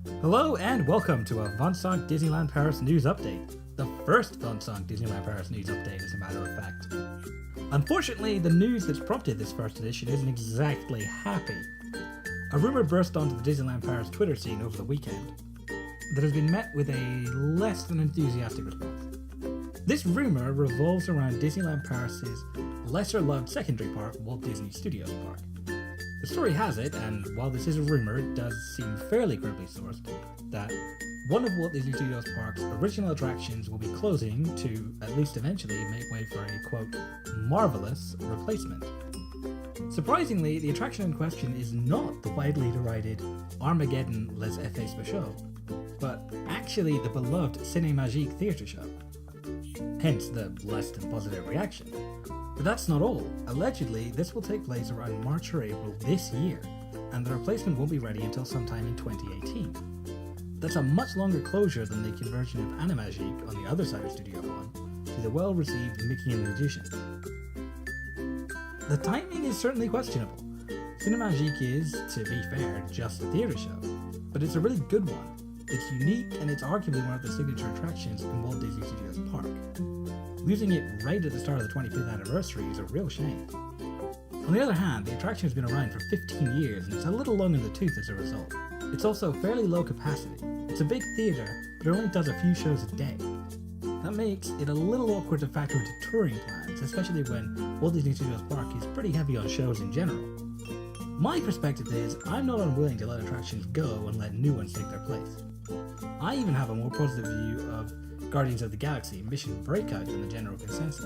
Hello and welcome to a Vingt Cinq Disneyland Paris news update. The first Vingt Cinq Disneyland Paris news update, as a matter of fact. Unfortunately, the news that's prompted this first edition isn't exactly happy. A rumour burst onto the Disneyland Paris Twitter scene over the weekend that has been met with a less than enthusiastic response. This rumour revolves around Disneyland Paris's lesser-loved secondary park, Walt Disney Studios Park. The story has it, and while this is a rumour, it does seem fairly credibly sourced, that one of Walt Disney Studios Park's original attractions will be closing to, at least eventually, make way for a, quote, Marvellous replacement. Surprisingly, the attraction in question is not the widely derided Armageddon Les Effets Spéciaux, but actually the beloved CinèMagique theatre show. Hence the less than positive reaction. But that's not all. Allegedly, this will take place around March or April this year, and the replacement won't be ready until sometime in 2018. That's a much longer closure than the conversion of CinèMagique on the other side of Studio One to the well-received Mickey and the Magician. The timing is certainly questionable. CinèMagique is, to be fair, just a theatre show, but it's a really good one. It's unique, and it's arguably one of the signature attractions in Walt Disney Studios Park. Losing it right at the start of the 25th anniversary is a real shame. On the other hand, the attraction has been around for 15 years and it's a little long in the tooth as a result. It's also fairly low capacity. It's a big theatre, but it only does a few shows a day. That makes it a little awkward to factor into touring plans, especially when Walt Disney Studios Park is pretty heavy on shows in general. My perspective is, I'm not unwilling to let attractions go and let new ones take their place. I even have a more positive view of Guardians of the Galaxy Mission Breakout than the general consensus.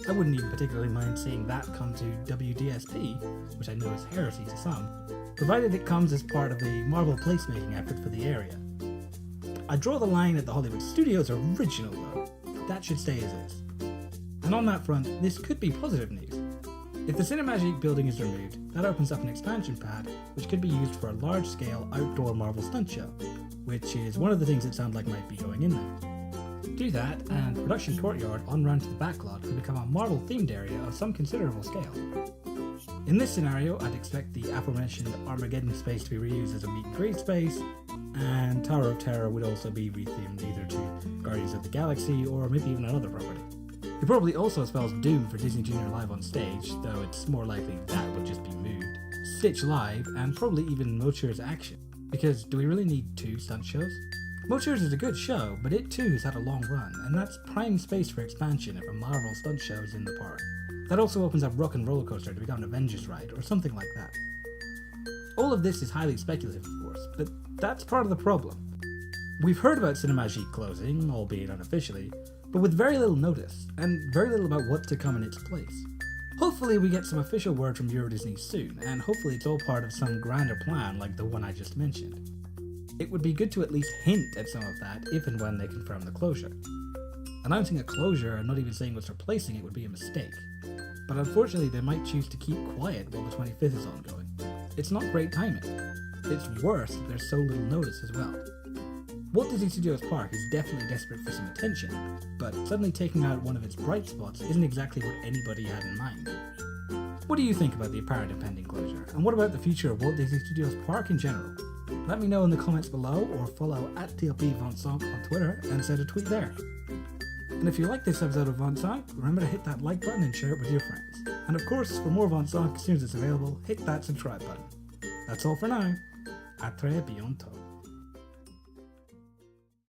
I wouldn't even particularly mind seeing that come to WDSP, which I know is heresy to some, provided it comes as part of a Marvel placemaking effort for the area. I draw the line at the Hollywood Studios original though. That should stay as is. And on that front, this could be positive news. If the CinèMagique building is removed, that opens up an expansion pad which could be used for a large-scale outdoor Marvel stunt show, which is one of the things it sounds like might be going in there. Do that, and production courtyard on round to the backlot could become a Marvel-themed area of some considerable scale. In this scenario, I'd expect the aforementioned Armageddon space to be reused as a meet and greet space, and Tower of Terror would also be rethemed either to Guardians of the Galaxy or maybe even another property. It probably also spells doom for Disney Junior Live on stage, though it's more likely that would just be moved. Stitch Live, and probably even Moture's Action. Because do we really need two stunt shows? Moture's is a good show, but it too has had a long run, and that's prime space for expansion if a Marvel stunt show is in the park. That also opens up Rock and Roller Coaster to become an Avengers ride, or something like that. All of this is highly speculative, of course, but that's part of the problem. We've heard about CinèMagique closing, albeit unofficially, but with very little notice, and very little about what's to come in its place. Hopefully we get some official word from Euro Disney soon, and hopefully it's all part of some grander plan like the one I just mentioned. It would be good to at least hint at some of that if and when they confirm the closure. Announcing a closure and not even saying what's replacing it would be a mistake, but unfortunately they might choose to keep quiet while the 25th is ongoing. It's not great timing. It's worse that there's so little notice as well. Walt Disney Studios Park is definitely desperate for some attention, but suddenly taking out one of its bright spots isn't exactly what anybody had in mind. What do you think about the apparent impending closure, and what about the future of Walt Disney Studios Park in general? Let me know in the comments below, or follow @TLPVintCinq on Twitter and send a tweet there. And if you like this episode of Vingt Cinq, remember to hit that like button and share it with your friends. And of course, for more Vingt Cinq as soon as it's available, hit that subscribe button. That's all for now. À très bientôt.